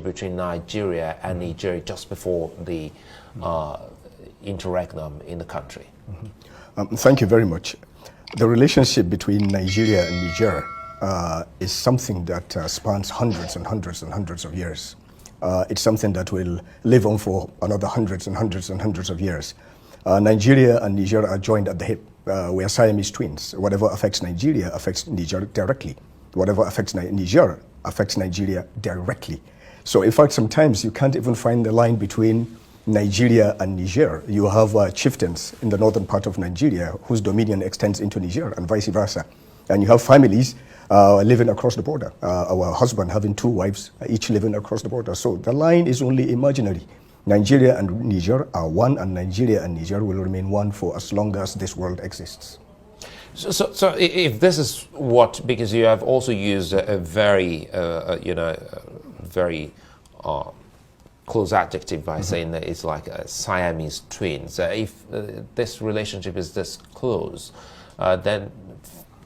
relationship between Nigeria and Niger just before the interregnum in the country? Thank you very much. The relationship between Nigeria and Niger is something that spans hundreds and hundreds and hundreds of years. It's something that will live on for another hundreds and hundreds and hundreds of years. Nigeria and Niger are joined at the hip. We are Siamese twins. Whatever affects Nigeria affects Niger directly. Whatever affects Niger affects Nigeria directly. So in fact, sometimes you can't even find the line between Nigeria and Niger. You have chieftains in the northern part of Nigeria whose dominion extends into Niger and vice versa. And you have families living across the border. Our husband having two wives, each living across the border. So the line is only imaginary. Nigeria and Niger are one, and Nigeria and Niger will remain one for as long as this world exists. So if this is what, because you have also used a very, very close adjective by saying that it's like a Siamese twins. If this relationship is this close, then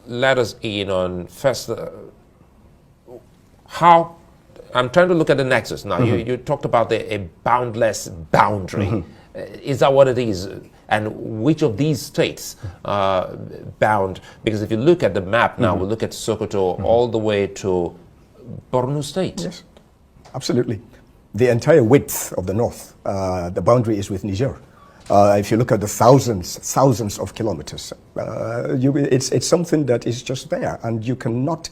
let us in on first how. I'm trying to look at the nexus now. You talked about a boundless boundary. Is that what it is? And which of these states bound? Because if you look at the map now, we look at Sokoto all the way to Borno State. Yes, absolutely. The entire width of the north, the boundary is with Niger. If you look at the thousands of kilometers, it's something that is just there, and you cannot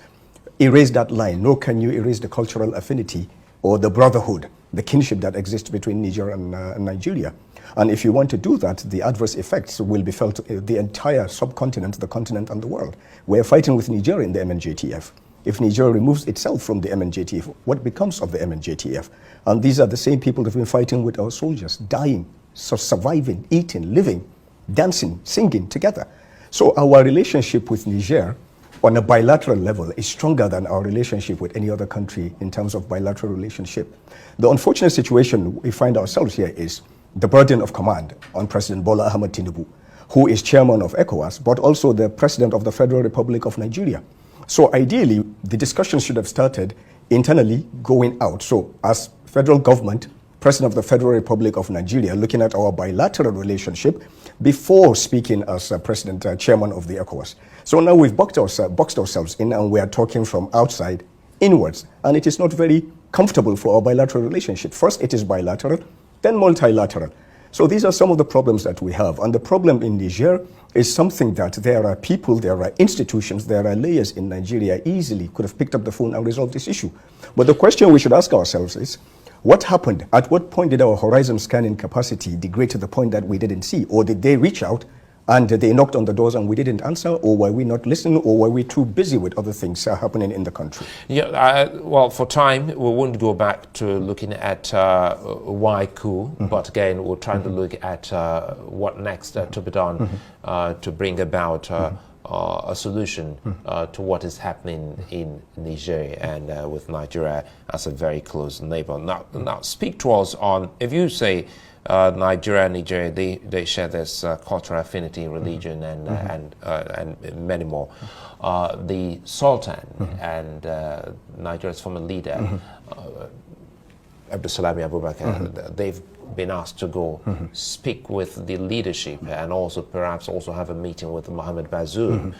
erase that line, nor can you erase the cultural affinity or the brotherhood, the kinship that exists between Niger and Nigeria. And if you want to do that, the adverse effects will be felt the entire subcontinent, the continent, and the world. We're fighting with Niger in the MNJTF. If Niger removes itself from the MNJTF, what becomes of the MNJTF? And these are the same people that have been fighting with our soldiers, dying, surviving, eating, living, dancing, singing together. So our relationship with Niger on a bilateral level is stronger than our relationship with any other country in terms of bilateral relationship. The unfortunate situation we find ourselves here is the burden of command on President Bola Ahmed Tinubu, who is chairman of Ecowas, but also the president of the Federal Republic of Nigeria. So ideally, the discussion should have started internally going out. So as federal government, President of the Federal Republic of Nigeria, looking at our bilateral relationship before speaking as President, Chairman of the Ecowas. So now we've boxed ourselves in, and we are talking from outside inwards. And it is not very comfortable for our bilateral relationship. First, it is bilateral, then multilateral. So these are some of the problems that we have. And the problem in Niger is something that there are people, there are institutions, there are layers in Nigeria easily could have picked up the phone and resolved this issue. But the question we should ask ourselves is, what happened? At what point did our horizon scanning capacity degrade to the point that we didn't see? Or did they reach out and they knocked on the doors and we didn't answer? Or were we not listening? Or were we too busy with other things happening in the country? Yeah, well, for time, we won't go back to looking at why coup, but again, we're trying to look at what next to be done to bring about a solution to what is happening in Niger and with Nigeria as a very close neighbor. Now speak to us on, if you say Nigeria and Nigeria, they share this cultural affinity, religion, and many more. The Sultan and Nigeria's former leader, Abdulsalami Abubakar, they've been asked to go speak with the leadership and also perhaps also have a meeting with Mohamed Bazoum.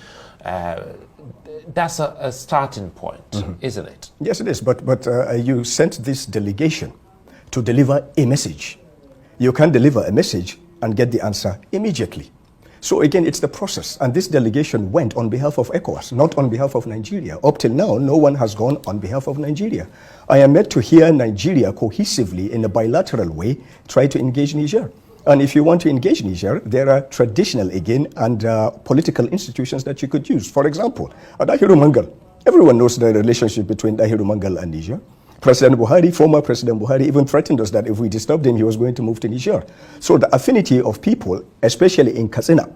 That's a starting point, isn't it? Yes, it is. But you sent this delegation to deliver a message. You can deliver a message and get the answer immediately. So again, it's the process. And this delegation went on behalf of ECOWAS, not on behalf of Nigeria. Up till now, no one has gone on behalf of Nigeria. I am yet to hear Nigeria cohesively in a bilateral way try to engage Niger. And if you want to engage Niger, there are traditional, again, and political institutions that you could use. For example, Dahiru Mangal. Everyone knows the relationship between Dahiru Mangal and Niger. President Buhari, former President Buhari, even threatened us that if we disturbed him, he was going to move to Niger. So the affinity of people, especially in Katsina,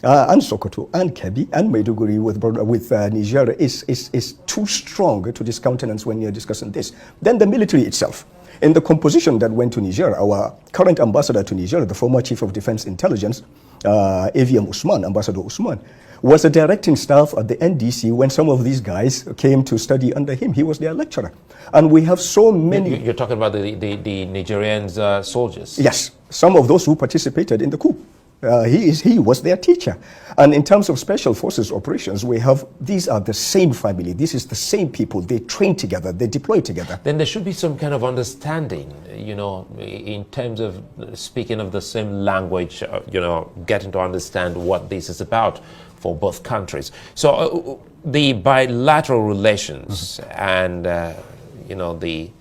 and Sokoto, and Kebbi, and Maiduguri with Niger is too strong to discountenance when you're discussing this. Then the military itself. In the composition that went to Niger, our current ambassador to Niger, the former chief of defense intelligence, AVM Usman, Ambassador Usman, was a directing staff at the NDC when some of these guys came to study under him. He was their lecturer. And we have so many... You're talking about the Nigerian soldiers? Yes, some of those who participated in the coup. He was their teacher. And in terms of special forces operations, we have, these are the same family. This is the same people. They train together. They deploy together. Then there should be some kind of understanding, you know, in terms of speaking of the same language, you know, getting to understand what this is about for both countries. So the bilateral relations and, you know, the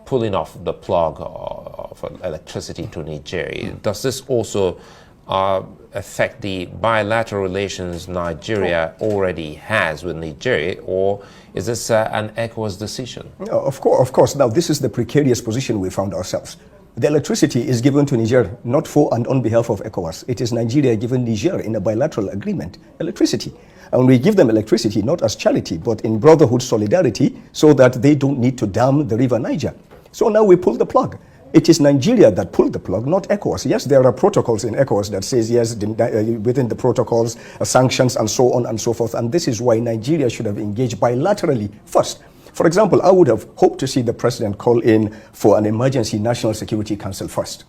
pulling off the plug of electricity to Nigeria, does this also affect the bilateral relations Nigeria already has with Nigeria, or is this an Ecowas decision? No, of course. Now, this is the precarious position we found ourselves. The electricity is given to Niger, not for and on behalf of Ecowas. It is Nigeria giving Niger in a bilateral agreement, electricity. And we give them electricity not as charity, but in brotherhood solidarity, so that they don't need to dam the river Niger. So now we pull the plug. It is Nigeria that pulled the plug, not ECOWAS. Yes, there are protocols in ECOWAS that says, yes, within the protocols, sanctions and so on and so forth. And this is why Nigeria should have engaged bilaterally first. For example, I would have hoped to see the president call in for an emergency National Security Council first,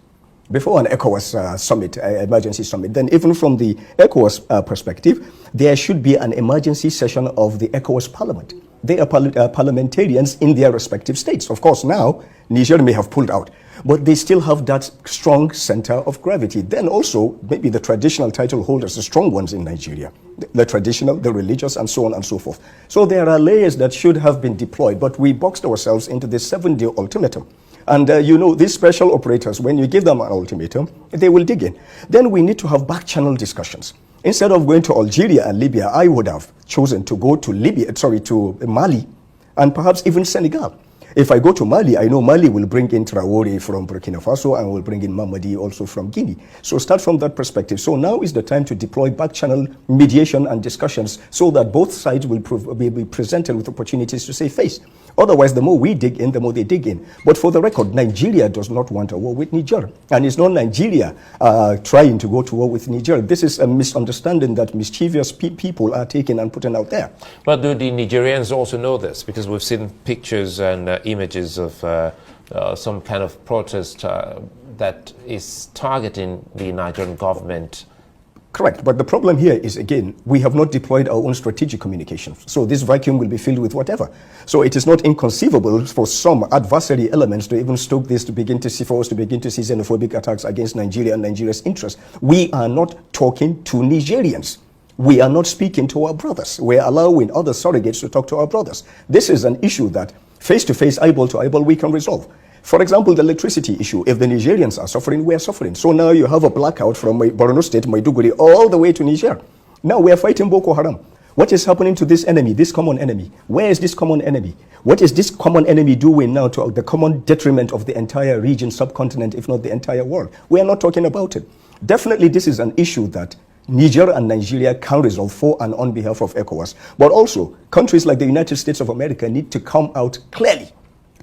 before an ECOWAS summit, emergency summit. Then even from the ECOWAS perspective, there should be an emergency session of the ECOWAS parliament. They are parliamentarians in their respective states. Of course, now, Niger may have pulled out, but they still have that strong center of gravity. Then also, maybe the traditional title holders, the strong ones in Nigeria, the traditional, the religious, and so on and so forth. So there are layers that should have been deployed, but we boxed ourselves into this 7-day ultimatum. And you know, these special operators, when you give them an ultimatum, they will dig in. Then we need to have back-channel discussions. Instead of going to Algeria and Libya, I would have chosen to go to Mali, and perhaps even Senegal. If I go to Mali, I know Mali will bring in Traore from Burkina Faso and will bring in Mamadi also from Guinea. So start from that perspective. So now is the time to deploy back-channel mediation and discussions so that both sides will be presented with opportunities to save face. Otherwise, the more we dig in, the more they dig in. But for the record, Nigeria does not want a war with Niger. And it's not Nigeria trying to go to war with Niger. This is a misunderstanding that mischievous people are taking and putting out there. But do the Nigerians also know this? Because we've seen pictures and images of some kind of protest that is targeting the Nigerian government. Correct, but the problem here is, again, we have not deployed our own strategic communication. So this vacuum will be filled with whatever. So it is not inconceivable for some adversary elements to even stoke this, for us to begin to see xenophobic attacks against Nigeria and Nigeria's interests. We are not talking to Nigerians. We are not speaking to our brothers. We are allowing other surrogates to talk to our brothers. This is an issue that face-to-face, eyeball-to-eyeball, we can resolve. For example, the electricity issue. If the Nigerians are suffering, we are suffering. So now you have a blackout from Borno State, Maiduguri, all the way to Niger. Now we are fighting Boko Haram. What is happening to this enemy, this common enemy? Where is this common enemy? What is this common enemy doing now to the common detriment of the entire region, subcontinent, if not the entire world? We are not talking about it. Definitely this is an issue that Niger and Nigeria can resolve for and on behalf of ECOWAS. But also, countries like the United States of America need to come out clearly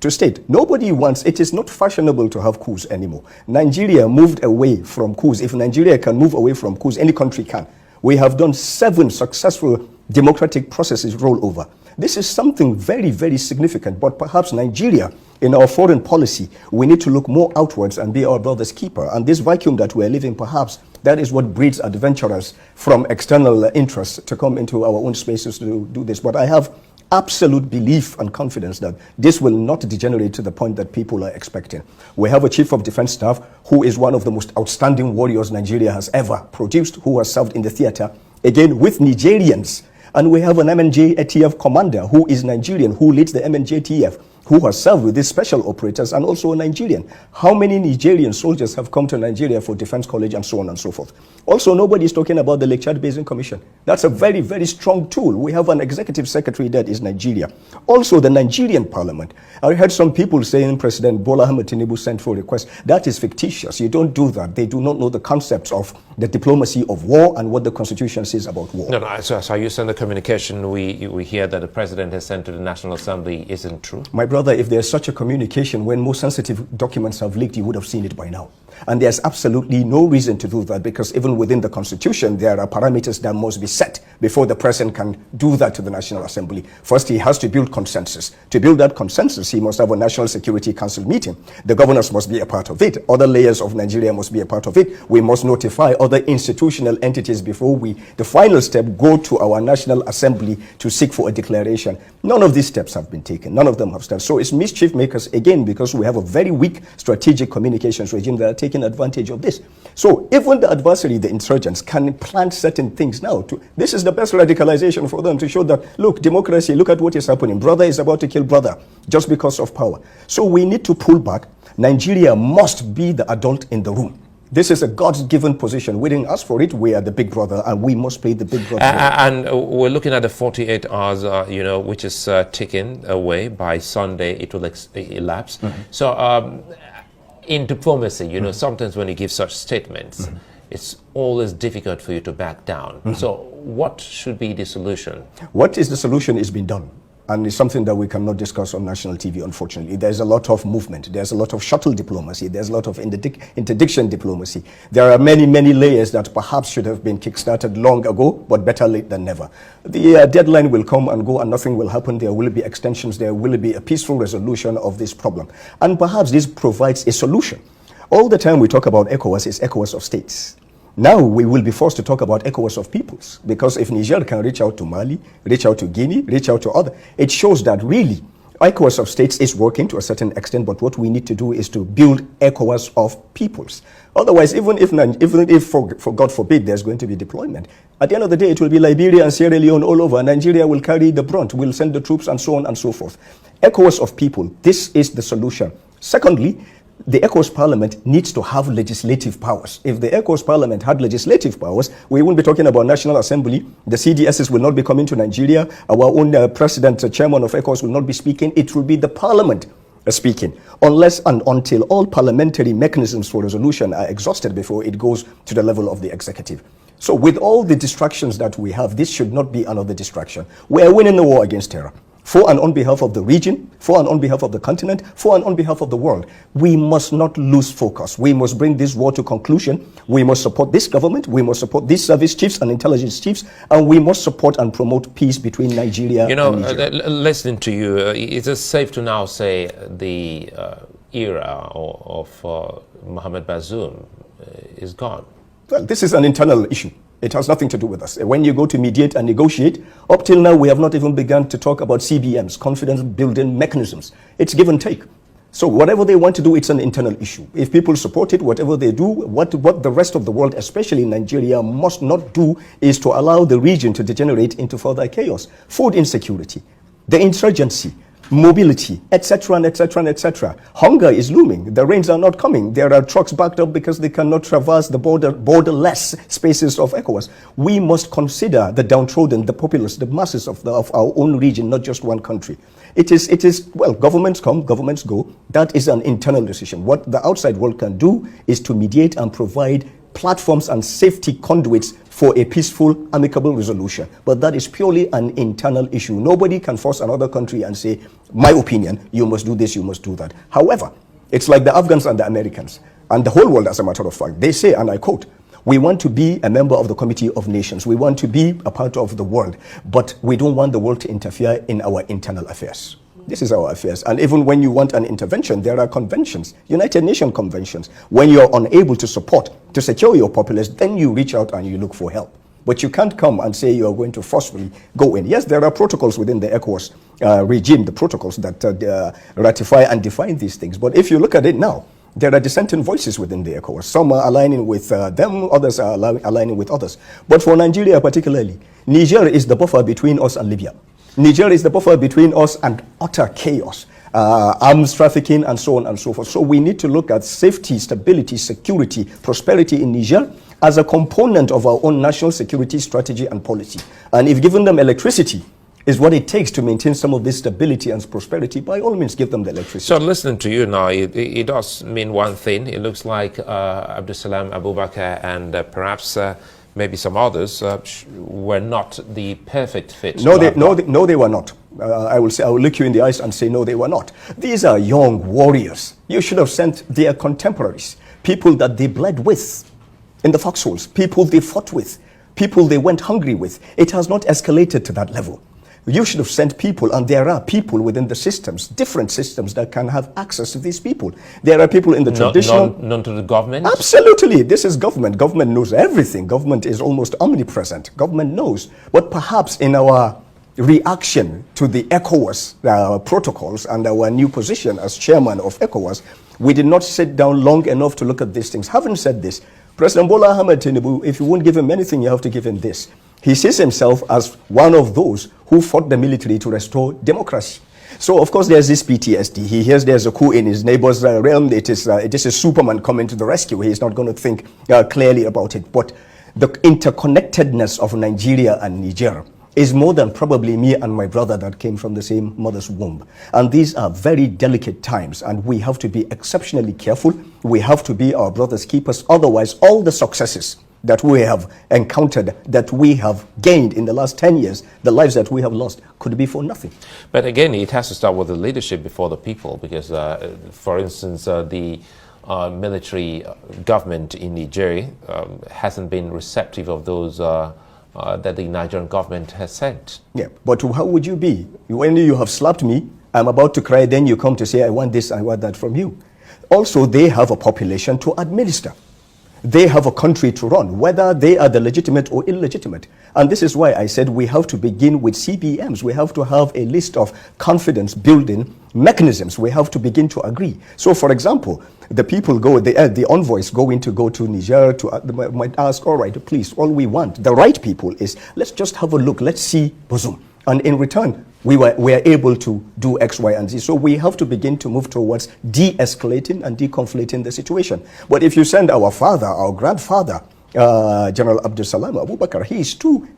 to state, nobody wants, it is not fashionable to have coups anymore. Nigeria moved away from coups. If Nigeria can move away from coups, any country can. We have done 7 successful democratic processes roll over. This is something very, very significant, but perhaps Nigeria, in our foreign policy, we need to look more outwards and be our brother's keeper. And this vacuum that we're living, perhaps, that is what breeds adventurers from external interests to come into our own spaces to do this. But I have absolute belief and confidence that this will not degenerate to the point that people are expecting. We have a chief of defense staff who is one of the most outstanding warriors Nigeria has ever produced, who has served in the theater, again with Nigerians. And we have an MNJ ATF commander who is Nigerian, who leads the MNJ ATF, who has served with these special operators and also a Nigerian. How many Nigerian soldiers have come to Nigeria for defense college and so on and so forth? Also, nobody is talking about the Lake Chad Basin Commission. That's a very, very strong tool. We have an executive secretary that is Nigeria. Also, the Nigerian parliament. I heard some people saying President Bola Ahmed Tinubu sent for a request. That is fictitious. You don't do that. They do not know the concepts of the diplomacy of war and what the constitution says about war. No, so you send the communication we hear that the president has sent to the National Assembly isn't true? My brother, if there's such a communication, when most sensitive documents have leaked, you would have seen it by now. And there's absolutely no reason to do that, because even within the Constitution, there are parameters that must be set before the president can do that to the National Assembly. First, he has to build consensus. To build that consensus, he must have a National Security Council meeting. The governors must be a part of it. Other layers of Nigeria must be a part of it. We must notify other institutional entities before the final step, go to our National Assembly to seek for a declaration. None of these steps have been taken. None of them have started. So it's mischief makers, again, because we have a very weak strategic communications regime that are taking advantage of this. So even the adversary, the insurgents, can plant certain things now. This is the best radicalization for them, to show that, look, democracy, look at what is happening. Brother is about to kill brother just because of power. So we need to pull back. Nigeria must be the adult in the room. This is a God-given position. We didn't ask for it. We are the big brother, and we must play the big brother. And we're looking at the 48 hours, which is ticking away. By Sunday, it will elapse. Mm-hmm. So in diplomacy, mm-hmm. Sometimes when you give such statements, mm-hmm. it's always difficult for you to back down. Mm-hmm. So what should be the solution? What is the solution is being done. And it's something that we cannot discuss on national TV, unfortunately. There's a lot of movement. There's a lot of shuttle diplomacy. There's a lot of interdiction diplomacy. There are many, many layers that perhaps should have been kickstarted long ago, but better late than never. The deadline will come and go and nothing will happen. There will be extensions. There will be a peaceful resolution of this problem. And perhaps this provides a solution. All the time we talk about ECOWAS is ECOWAS of states. Now we will be forced to talk about ECOWAS of peoples, because if Niger can reach out to Mali, reach out to Guinea, reach out to other, it shows that really ECOWAS of states is working to a certain extent, but what we need to do is to build ECOWAS of peoples. Otherwise, even if for God forbid, there's going to be deployment, at the end of the day, it will be Liberia and Sierra Leone all over. Nigeria will carry the brunt, will send the troops and so on and so forth. ECOWAS of people, this is the solution. Secondly, the ECOWAS Parliament needs to have legislative powers. If the ECOWAS Parliament had legislative powers, we wouldn't be talking about National Assembly. The CDSs will not be coming to Nigeria. Our own president, chairman of ECOWAS will not be speaking. It will be the Parliament speaking, unless and until all parliamentary mechanisms for resolution are exhausted before it goes to the level of the executive. So with all the distractions that we have, this should not be another distraction. We are winning the war against terror. For and on behalf of the region, for and on behalf of the continent, for and on behalf of the world. We must not lose focus. We must bring this war to conclusion. We must support this government. We must support these service chiefs and intelligence chiefs. And we must support and promote peace between Nigeria and Niger. Listening to you, is it safe to now say the era of Mohamed Bazoum is gone? Well, this is an internal issue. It has nothing to do with us. When you go to mediate and negotiate, up till now, we have not even begun to talk about CBMs, confidence building mechanisms. It's give and take. So whatever they want to do, it's an internal issue. If people support it, whatever they do, what the rest of the world, especially Nigeria, must not do is to allow the region to degenerate into further chaos. Food insecurity, the insurgency, mobility, etc., and etc., and etc. Hunger is looming. The rains are not coming. There are trucks backed up because they cannot traverse the borderless spaces of ECOWAS. We must consider the downtrodden, the populace, the masses of our own region, not just one country. It is, well, governments come, governments go. That is an internal decision. What the outside world can do is to mediate and provide platforms and safety conduits for a peaceful, amicable resolution. But that is purely an internal issue. Nobody can force another country and say, my opinion, you must do this, you must do that. However, it's like the Afghans and the Americans, and the whole world, as a matter of fact. They say, and I quote, we want to be a member of the Committee of Nations. We want to be a part of the world, but we don't want the world to interfere in our internal affairs. This is our affairs. And even when you want an intervention, there are conventions, United Nations conventions. When you're unable to support, to secure your populace, then you reach out and you look for help. But you can't come and say you are going to forcefully go in. Yes, there are protocols within the ECOWAS regime, the protocols that ratify and define these things. But if you look at it now, there are dissenting voices within the ECOWAS. Some are aligning with them, others are aligning with others. But for Nigeria particularly, Niger is the buffer between us and Libya. Niger is the buffer between us and utter chaos, arms trafficking, and so on and so forth. So we need to look at safety, stability, security, prosperity in Niger as a component of our own national security strategy and policy. And if giving them electricity is what it takes to maintain some of this stability and prosperity, by all means give them the electricity. So listening to you now, it does mean one thing. It looks like Abdulsalam Abubakar and perhaps maybe some others were not the perfect fit. No, they were not. I will look you in the eyes and say, no, they were not. These are young warriors. You should have sent their contemporaries, people that they bled with in the foxholes, people they fought with, people they went hungry with. It has not escalated to that level. You should have sent people, and there are people within the systems, different systems that can have access to these people. There are people in the traditional... None to the government? Absolutely. This is government. Government knows everything. Government is almost omnipresent. Government knows. But perhaps in our reaction to the Ecowas protocols and our new position as chairman of Ecowas, we did not sit down long enough to look at these things. Having said this, President Bola Ahmed Tinubu, if you won't give him anything, you have to give him this. He sees himself as one of those who fought the military to restore democracy. So, of course, there's this PTSD. He hears there's a coup in his neighbor's realm. It is a Superman coming to the rescue. He's not going to think clearly about it. But the interconnectedness of Nigeria and Niger is more than probably me and my brother that came from the same mother's womb. And these are very delicate times, and we have to be exceptionally careful. We have to be our brother's keepers. Otherwise, all the successes that we have encountered, that we have gained in the last 10 years, the lives that we have lost, could be for nothing. But again, it has to start with the leadership before the people, because, for instance, the military government in Nigeria hasn't been receptive of those that the Nigerian government has sent. Yeah, but how would you be? When you have slapped me, I'm about to cry, then you come to say, I want this, I want that from you. Also, they have a population to administer. They have a country to run, whether they are the legitimate or illegitimate. And this is why I said we have to begin with CBMs. We have to have a list of confidence building mechanisms. We have to begin to agree. So, for example, the people the envoys going to go to Niger might ask, all right, please, all we want, the right people is, let's just have a look, let's see Bazoum. And in return, we are able to do X, Y, and Z. So we have to begin to move towards de-escalating and deconflicting the situation. But if you send our father, our grandfather, General Abdul Salam Abubakar, his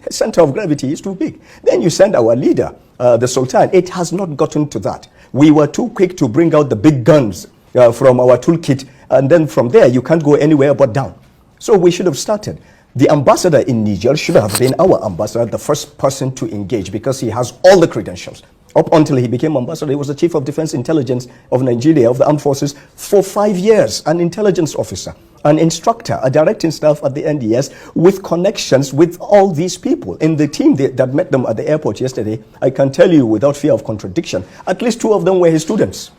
center of gravity is too big. Then you send our leader, the Sultan. It has not gotten to that. We were too quick to bring out the big guns from our toolkit, and then from there you can't go anywhere but down. So we should have started. The ambassador in Niger should have been our ambassador, the first person to engage, because he has all the credentials. Up until he became ambassador, he was the chief of defense intelligence of Nigeria, of the armed forces, for 5 years, an intelligence officer, an instructor, a directing staff at the NDS, with connections with all these people. In the team that met them at the airport yesterday, I can tell you without fear of contradiction, at least 2 of them were his students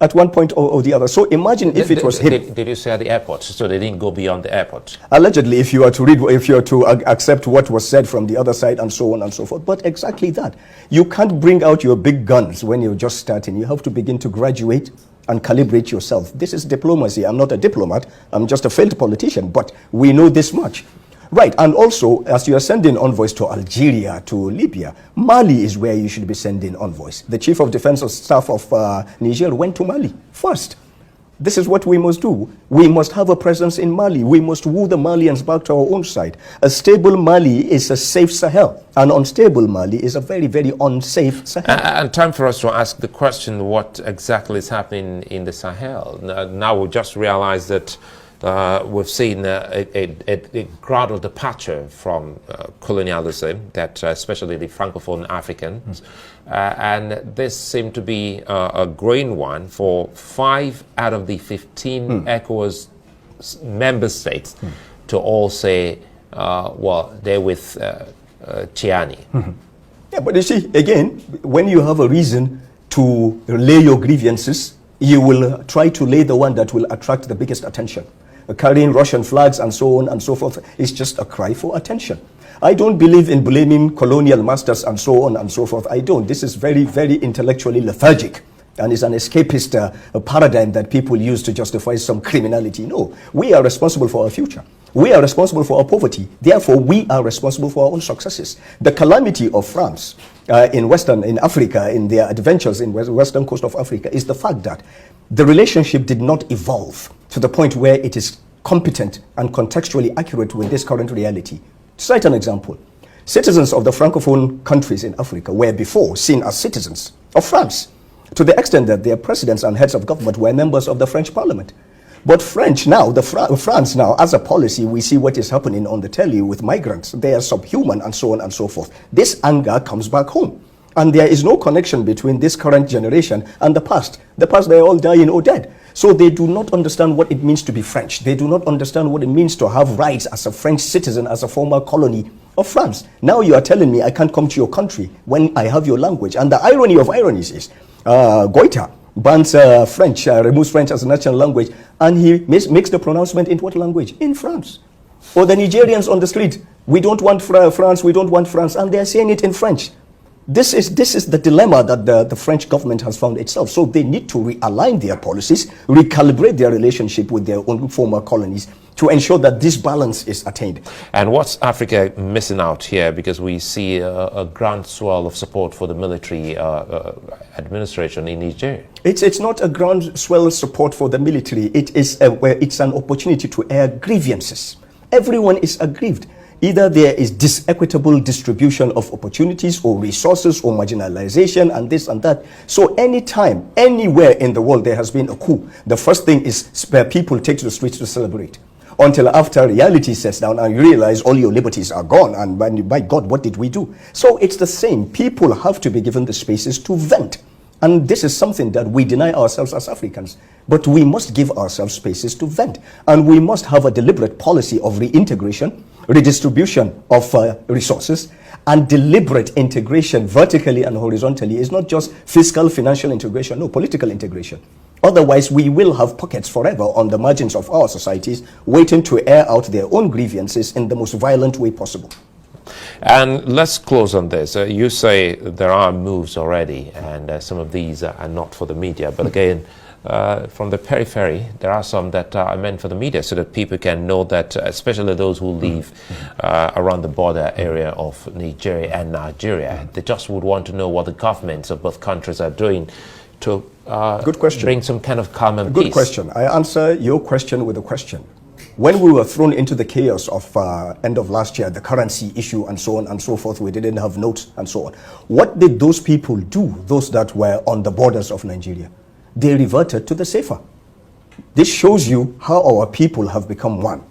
at one point or the other. So imagine if it was him. Did you say at the airport? So they didn't go beyond the airport? Allegedly, if you are to accept what was said from the other side and so on and so forth. But exactly that. You can't bring out your big guns when you're just starting. You have to begin to graduate and calibrate yourself. This is diplomacy. I'm not a diplomat. I'm just a failed politician. But we know this much. Right, and also, as you are sending envoys to Algeria, to Libya, Mali is where you should be sending envoys. The chief of defense staff of Niger went to Mali first. This is what we must do. We must have a presence in Mali. We must woo the Malians back to our own side. A stable Mali is a safe Sahel. An unstable Mali is a very, very unsafe Sahel. And time for us to ask the question, what exactly is happening in the Sahel? Now we just realized that we've seen a gradual departure from colonialism, that especially the Francophone Africans, and this seemed to be a growing one for 5 out of the 15 ECOWAS member states to all say, well, they're with Chiani. Yeah, but you see, again, when you have a reason to lay your grievances, you will try to lay the one that will attract the biggest attention. Carrying Russian flags and so on and so forth is just a cry for attention. I don't believe in blaming colonial masters and so on and so forth. I don't. This is very, very intellectually lethargic, and is an escapist paradigm that people use to justify some criminality. No, we are responsible for our future. We are responsible for our poverty. Therefore, we are responsible for our own successes. The calamity of France in Africa, in their adventures in western coast of Africa, is the fact that the relationship did not evolve to the point where it is competent and contextually accurate with this current reality. To cite an example, citizens of the Francophone countries in Africa were before seen as citizens of France, to the extent that their presidents and heads of government were members of the French parliament. But France now, as a policy, we see what is happening on the telly with migrants. They are subhuman and so on and so forth. This anger comes back home. And there is no connection between this current generation and the past. The past, they're all dying or dead. So they do not understand what it means to be French. They do not understand what it means to have rights as a French citizen, as a former colony of France. Now you are telling me I can't come to your country when I have your language. And the irony of ironies is, Goita bans French, removes French as a national language, and he makes the pronouncement in what language? In France. Or the Nigerians on the street, we don't want France, we don't want France, and they're saying it in French. This is the dilemma that the French government has found itself. So they need to realign their policies, recalibrate their relationship with their own former colonies to ensure that this balance is attained. And what's Africa missing out here? Because we see a groundswell of support for the military administration in Niger. It's not a groundswell support for the military. It's an opportunity to air grievances. Everyone is aggrieved. Either there is disequitable distribution of opportunities or resources or marginalization and this and that. So anytime, anywhere in the world there has been a coup, the first thing is people take to the streets to celebrate. Until after reality sets down and you realize all your liberties are gone, and by God, what did we do? So it's the same. People have to be given the spaces to vent. And this is something that we deny ourselves as Africans. But we must give ourselves spaces to vent. And we must have a deliberate policy of reintegration, redistribution of resources, and deliberate integration vertically and horizontally. Is not just fiscal, financial integration, no, political integration. Otherwise, we will have pockets forever on the margins of our societies waiting to air out their own grievances in the most violent way possible. And let's close on this. You say there are moves already, and some of these are not for the media. But again, from the periphery, there are some that are meant for the media so that people can know that, especially those who live around the border area of Nigeria and Nigeria, they just would want to know what the governments of both countries are doing to Good question. Bring some kind of calm and Good peace. question. I answer your question with a question. When we were thrown into the chaos of end of last year, the currency issue and so on and so forth, we didn't have notes and so on. What did those people do, those that were on the borders of Nigeria? They reverted to the safer. This shows you how our people have become one.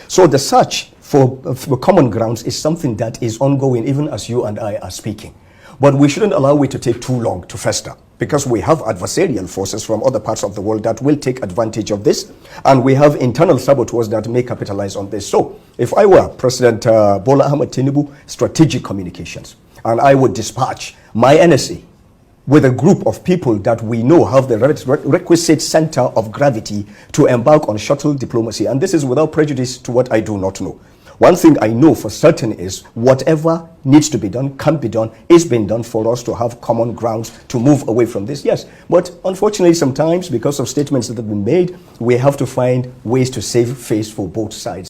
So the search for common grounds is something that is ongoing even as you and I are speaking. But we shouldn't allow it to take too long to fester, because we have adversarial forces from other parts of the world that will take advantage of this, and we have internal saboteurs that may capitalize on this. So if I were President Bola Ahmed Tinubu, strategic communications, and I would dispatch my NSA with a group of people that we know have the requisite center of gravity to embark on shuttle diplomacy. And this is without prejudice to what I do not know. One thing I know for certain is whatever needs to be done, can be done, is being done for us to have common grounds to move away from this. Yes, but unfortunately sometimes because of statements that have been made, we have to find ways to save face for both sides.